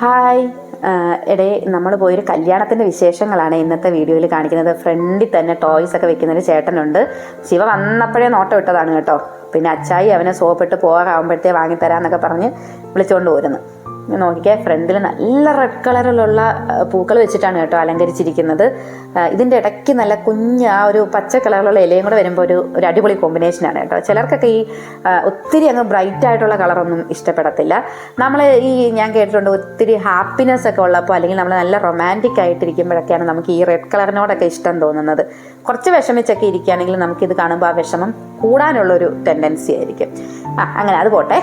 Hi എടേ നമ്മൾ പോയൊരു കല്യാണത്തിൻ്റെ വിശേഷങ്ങളാണ് ഇന്നത്തെ വീഡിയോയിൽ കാണിക്കുന്നത്. ഫ്രണ്ടിൽ തന്നെ ടോയ്സ് ഒക്കെ വെക്കുന്നൊരു ചേട്ടനുണ്ട്. ശിവ വന്നപ്പോഴേ നോട്ടം ഇട്ടതാണ് കേട്ടോ. പിന്നെ അച്ചായി അവനെ സോപ്പിട്ട് പോകാറാകുമ്പോഴത്തേ വാങ്ങിത്തരാമെന്നൊക്കെ പറഞ്ഞ് വിളിച്ചുകൊണ്ട് പോരുന്നു. നോക്കിക്കേ, ഫ്രണ്ടിൽ നല്ല റെഡ് കളറിലുള്ള പൂക്കൾ വെച്ചിട്ടാണ് കേട്ടോ അലങ്കരിച്ചിരിക്കുന്നത്. ഇതിൻ്റെ ഇടയ്ക്ക് നല്ല കുഞ്ഞ് ആ ഒരു പച്ച കളറിലുള്ള ഇലയും കൂടെ വരുമ്പോൾ ഒരു അടിപൊളി കോമ്പിനേഷനാണ് കേട്ടോ. ചിലർക്കൊക്കെ ഈ ഒത്തിരി അങ്ങ് ബ്രൈറ്റ് ആയിട്ടുള്ള കളറൊന്നും ഇഷ്ടപ്പെടത്തില്ല. ഞാൻ കേട്ടിട്ടുണ്ട് ഒത്തിരി ഹാപ്പിനെസ് ഒക്കെ ഉള്ളപ്പോൾ അല്ലെങ്കിൽ നമ്മൾ നല്ല റൊമാൻറ്റിക് ആയിട്ടിരിക്കുമ്പോഴൊക്കെയാണ് നമുക്ക് ഈ റെഡ് കളറിനോടൊക്കെ ഇഷ്ടം തോന്നുന്നത്. കുറച്ച് വിഷമിച്ചൊക്കെ ഇരിക്കുകയാണെങ്കിൽ നമുക്കിത് കാണുമ്പോൾ ആ വിഷമം കൂടാനുള്ളൊരു ടെൻഡൻസി ആയിരിക്കും. അങ്ങനെ അത് പോട്ടെ.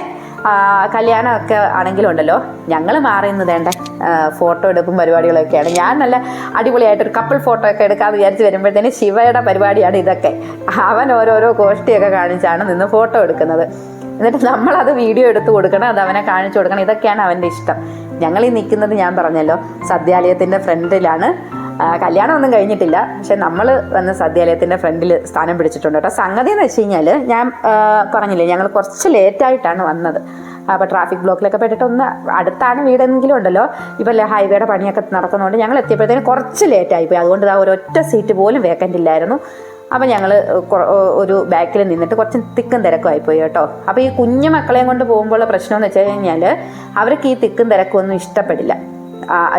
കല്യാണമൊക്കെ ആണെങ്കിലും ഉണ്ടല്ലോ, ഞങ്ങൾ മാറിയുന്നത് ഫോട്ടോ എടുപ്പും പരിപാടികളൊക്കെയാണ്. ഞാൻ നല്ല അടിപൊളിയായിട്ടൊരു കപ്പിൾ ഫോട്ടോ ഒക്കെ എടുക്കാമെന്ന് വിചാരിച്ച് വരുമ്പോഴത്തേന് ശിവയുടെ പരിപാടിയാണ് ഇതൊക്കെ. അവൻ ഓരോരോ കോഷ്ടിയൊക്കെ കാണിച്ചാണ് നിന്ന് ഫോട്ടോ എടുക്കുന്നത്. എന്നിട്ട് നമ്മളത് വീഡിയോ എടുത്ത് കൊടുക്കണം, അത് അവനെ കാണിച്ചു കൊടുക്കണം. ഇതൊക്കെയാണ് അവൻ്റെ ഇഷ്ടം. ഞങ്ങൾ ഈ നിൽക്കുന്നത് ഞാൻ പറഞ്ഞല്ലോ സദ്യാലയത്തിൻ്റെ ഫ്രണ്ടിലാണ്. കല്യാണമൊന്നും കഴിഞ്ഞിട്ടില്ല, പക്ഷെ നമ്മൾ വന്ന് സദ്യാലയത്തിൻ്റെ ഫ്രണ്ടിൽ സ്ഥാനം പിടിച്ചിട്ടുണ്ട് കേട്ടോ. സംഗതി എന്ന് വെച്ച് കഴിഞ്ഞാൽ ഞാൻ പറഞ്ഞില്ലേ, ഞങ്ങൾ കുറച്ച് ലേറ്റായിട്ടാണ് വന്നത്. അപ്പോൾ ട്രാഫിക് ബ്ലോക്കിലൊക്കെ പെട്ടിട്ട് അടുത്താണ് വീടെങ്കിലും ഉണ്ടല്ലോ. ഇപ്പോൾ ഹൈവേയുടെ പണിയൊക്കെ നടക്കുന്നതുകൊണ്ട് ഞങ്ങൾ എത്തിയപ്പോഴത്തേന് കുറച്ച് ലേറ്റായിപ്പോയി. അതുകൊണ്ട് ഒരൊറ്റ സീറ്റ് പോലും വേക്കൻ്റ് ഇല്ലായിരുന്നു. അപ്പോൾ ഞങ്ങൾ ഒരു ബാക്കിൽ നിന്നിട്ട് കുറച്ച് തിക്കും തിരക്കും ആയിപ്പോയി കേട്ടോ. അപ്പോൾ ഈ കുഞ്ഞു മക്കളെയും കൊണ്ട് പോകുമ്പോഴുള്ള പ്രശ്നമെന്ന് വെച്ച് കഴിഞ്ഞാൽ അവർക്ക് ഈ തിക്കും തിരക്കും ഒന്നും ഇഷ്ടപ്പെടില്ല.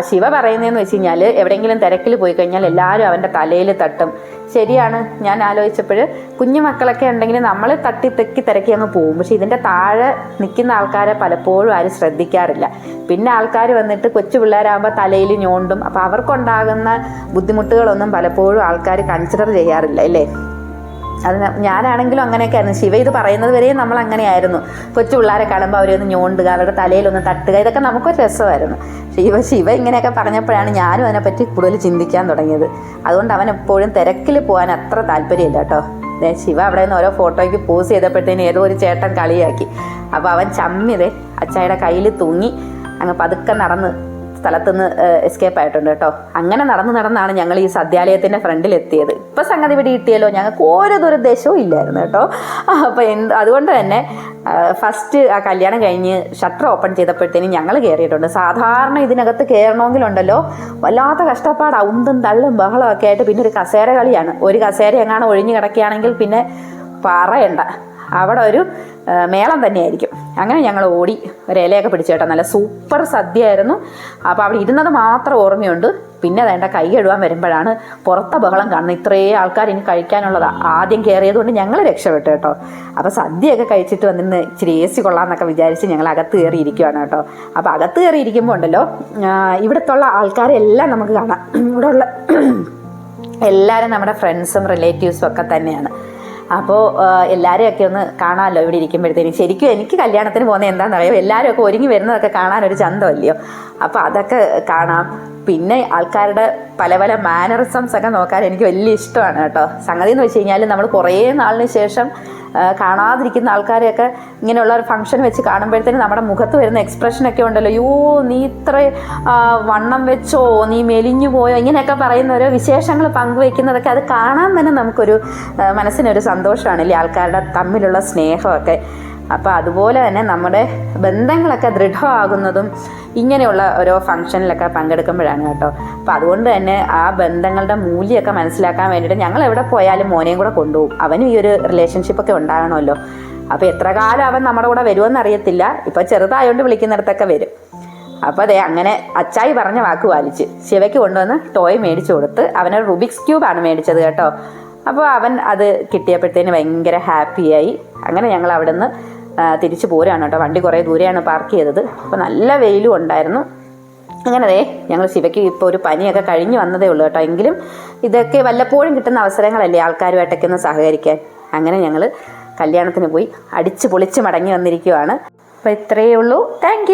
ശിവ പറയുന്നതെന്ന് വെച്ച് കഴിഞ്ഞാൽ എവിടെയെങ്കിലും തിരക്കിൽ പോയി കഴിഞ്ഞാൽ എല്ലാവരും അവൻ്റെ തലയിൽ തട്ടും. ശരിയാണ്. ഞാൻ ആലോചിച്ചപ്പോൾ കുഞ്ഞു മക്കളൊക്കെ ഉണ്ടെങ്കിൽ നമ്മൾ തട്ടി തെക്കി തിരക്കി അങ്ങ് പോകും. പക്ഷെ ഇതിൻ്റെ താഴെ നിൽക്കുന്ന ആൾക്കാരെ പലപ്പോഴും ആരും ശ്രദ്ധിക്കാറില്ല. പിന്നെ ആൾക്കാർ വന്നിട്ട് കൊച്ചു പിള്ളേരാകുമ്പോൾ തലയിൽ ഞോണ്ടും. അപ്പോൾ അവർക്കുണ്ടാകുന്ന ബുദ്ധിമുട്ടുകളൊന്നും പലപ്പോഴും ആൾക്കാർ കൺസിഡർ ചെയ്യാറില്ല അല്ലേ. അത് ഞാനാണെങ്കിലും അങ്ങനെയൊക്കെ ആയിരുന്നു. ശിവ ഇത് പറയുന്നത് വരെയും നമ്മൾ അങ്ങനെയായിരുന്നു. കൊച്ചു പിള്ളേരെ കാണുമ്പോൾ അവരൊന്ന് ഞോണ്ടുക, അവരുടെ തലയിലൊന്ന് തട്ടുക, ഇതൊക്കെ നമുക്കൊരു രസമായിരുന്നു. ശിവ ഇങ്ങനെയൊക്കെ പറഞ്ഞപ്പോഴാണ് ഞാനും അതിനെപ്പറ്റി കൂടുതൽ ചിന്തിക്കാൻ തുടങ്ങിയത്. അതുകൊണ്ട് അവൻ എപ്പോഴും തിരക്കിൽ പോകാൻ അത്ര താല്പര്യമില്ല കേട്ടോ. ശിവ അവിടെ നിന്ന് ഓരോ ഫോട്ടോയ്ക്ക് പോസ് ചെയ്തപ്പോഴത്തേന് ഏതോ ഒരു ചേട്ടൻ കളിയാക്കി. അപ്പോൾ അവൻ ചമ്മിതേ അച്ചായുടെ കയ്യിൽ തൂങ്ങി അങ്ങ് പതുക്കെ നടന്ന് സ്ഥലത്തുനിന്ന് എസ്കേപ്പ് ആയിട്ടുണ്ട് കേട്ടോ. അങ്ങനെ നടന്നാണ് ഞങ്ങൾ ഈ സദ്യാലയത്തിൻ്റെ ഫ്രണ്ടിലെത്തിയത്. ഇപ്പം സംഗതി ഇവിടെ കിട്ടിയല്ലോ, ഞങ്ങൾക്ക് ഓരോ ദുരുദ്ദേശവും ഇല്ലായിരുന്നു കേട്ടോ. അപ്പോൾ അതുകൊണ്ട് തന്നെ ഫസ്റ്റ് ആ കല്യാണം കഴിഞ്ഞ് ഷട്ടർ ഓപ്പൺ ചെയ്തപ്പോഴത്തേനും ഞങ്ങൾ കയറിയിട്ടുണ്ട്. സാധാരണ ഇതിനകത്ത് കയറണമെങ്കിലുണ്ടല്ലോ വല്ലാത്ത കഷ്ടപ്പാട്, ഉന്തും തള്ളും ബഹളമൊക്കെ ആയിട്ട്. പിന്നെ ഒരു കസേര കളിയാണ്. ഒരു കസേര എങ്ങാനും ഒഴിഞ്ഞു കിടക്കുകയാണെങ്കിൽ പിന്നെ പറയണ്ട, അവിടെ ഒരു മേളം തന്നെയായിരിക്കും. അങ്ങനെ ഞങ്ങൾ ഓടി ഒരു ഇലയൊക്കെ പിടിച്ചു കേട്ടോ. നല്ല സൂപ്പർ സദ്യ ആയിരുന്നു. അപ്പോൾ അവിടെ ഇരുന്നത് മാത്രം ഓർമ്മയുണ്ട്. പിന്നെ വേണ്ട കൈ കഴുകാൻ വരുമ്പോഴാണ് പുറത്തെ ബഹളം കാണുന്നത്. ഇത്രയും ആൾക്കാർ ഇനി കഴിക്കാനുള്ളതാണ്. ആദ്യം കയറിയത് കൊണ്ട് ഞങ്ങൾ രക്ഷപ്പെട്ടു കേട്ടോ. അപ്പോൾ സദ്യയൊക്കെ കഴിച്ചിട്ട് വന്നിന്ന് ഇച്ചിരി AC കൊള്ളാമെന്നൊക്കെ വിചാരിച്ച് ഞങ്ങൾ അകത്ത് കയറിയിരിക്കുകയാണ് കേട്ടോ. അപ്പോൾ അകത്ത് കയറിയിരിക്കുമ്പോൾ ഉണ്ടല്ലോ ഇവിടുത്തുള്ള ആൾക്കാരെല്ലാം നമുക്ക് കാണാം. ഇവിടെ ഉള്ള എല്ലാവരും നമ്മുടെ ഫ്രണ്ട്സും റിലേറ്റീവ്സും ഒക്കെ തന്നെയാണ്. അപ്പോൾ എല്ലാവരെയൊക്കെ ഒന്ന് കാണാമല്ലോ ഇവിടെ ഇരിക്കുമ്പോഴത്തേനും. ശരിക്കും എനിക്ക് കല്യാണത്തിന് പോകുന്നത് എന്താണെന്നറിയാം, എല്ലാവരും ഒക്കെ ഒരുങ്ങി വരുന്നതൊക്കെ കാണാനൊരു ചന്തമല്ലയോ. അപ്പോൾ അതൊക്കെ കാണാം. പിന്നെ ആൾക്കാരുടെ പല പല മാനറിസംസ് ഒക്കെ നോക്കാൻ എനിക്ക് വലിയ ഇഷ്ടമാണ് കേട്ടോ. സംഗതി എന്ന് വെച്ച് കഴിഞ്ഞാൽ നമ്മൾ കുറേ നാളിന് ശേഷം കാണാതിരിക്കുന്ന ആൾക്കാരെയൊക്കെ ഇങ്ങനെയുള്ള ഒരു ഫംഗ്ഷൻ വെച്ച് കാണുമ്പോഴത്തേനും നമ്മുടെ മുഖത്ത് വരുന്ന എക്സ്പ്രഷനൊക്കെ ഉണ്ടല്ലോ, യോ നീ ഇത്ര വണ്ണം വെച്ചോ, നീ മെലിഞ്ഞു പോയോ, ഇങ്ങനെയൊക്കെ പറയുന്ന ഓരോ വിശേഷങ്ങൾ പങ്കുവയ്ക്കുന്നതൊക്കെ അത് കാണാൻ തന്നെ നമുക്കൊരു മനസ്സിനൊരു സന്തോഷമാണല്ലേ, ആൾക്കാരുടെ തമ്മിലുള്ള സ്നേഹമൊക്കെ. അപ്പോൾ അതുപോലെ തന്നെ നമ്മുടെ ബന്ധങ്ങളൊക്കെ ദൃഢമാകുന്നതും ഇങ്ങനെയുള്ള ഓരോ ഫംഗ്ഷനിലൊക്കെ പങ്കെടുക്കുമ്പോഴാണ് കേട്ടോ. അപ്പോൾ അതുകൊണ്ട് തന്നെ ആ ബന്ധങ്ങളുടെ മൂല്യമൊക്കെ മനസ്സിലാക്കാൻ വേണ്ടിയിട്ട് ഞങ്ങൾ എവിടെ പോയാലും മോനെയും കൂടെ കൊണ്ടുപോകും. അവനും ഈ ഒരു റിലേഷൻഷിപ്പൊക്കെ ഉണ്ടാകണമല്ലോ. അപ്പോൾ എത്ര കാലം അവൻ നമ്മുടെ കൂടെ വരുമെന്ന് അറിയത്തില്ല. ഇപ്പോൾ ചെറുതായതുകൊണ്ട് വിളിക്കുന്നിടത്തൊക്കെ വരും. അപ്പോൾ അതെ, അങ്ങനെ അച്ചായി പറഞ്ഞ വാക്ക് പാലിച്ച് ശിവയ്ക്ക് കൊണ്ടുവന്ന് ടോയ് മേടിച്ചു കൊടുത്ത്. അവനൊരു റുബിക്സ് ക്യൂബാണ് മേടിച്ചത് കേട്ടോ. അപ്പോൾ അവൻ അത് കിട്ടിയപ്പോഴത്തേന് ഭയങ്കര ഹാപ്പിയായി. അങ്ങനെ ഞങ്ങൾ അവിടെ നിന്ന് തിരിച്ചു പോരാണ് കേട്ടോ. വണ്ടി കുറേ ദൂരെയാണ് പാർക്ക് ചെയ്തത്. അപ്പോൾ നല്ല വെയിലും ഉണ്ടായിരുന്നു. അങ്ങനെ ഞങ്ങൾ ശിവയ്ക്ക് ഇപ്പോൾ ഒരു പനിയൊക്കെ കഴിഞ്ഞ് വന്നതേ ഉള്ളൂ കേട്ടോ. എങ്കിലും ഇതൊക്കെ വല്ലപ്പോഴും കിട്ടുന്ന അവസരങ്ങളല്ലേ ആൾക്കാരുമായിട്ടൊക്കെ ഒന്ന് സഹകരിക്കാൻ. അങ്ങനെ ഞങ്ങൾ കല്യാണത്തിന് പോയി അടിച്ച് പൊളിച്ച് മടങ്ങി വന്നിരിക്കുവാണ്. അപ്പോൾ ഇത്രയേ ഉള്ളൂ. താങ്ക്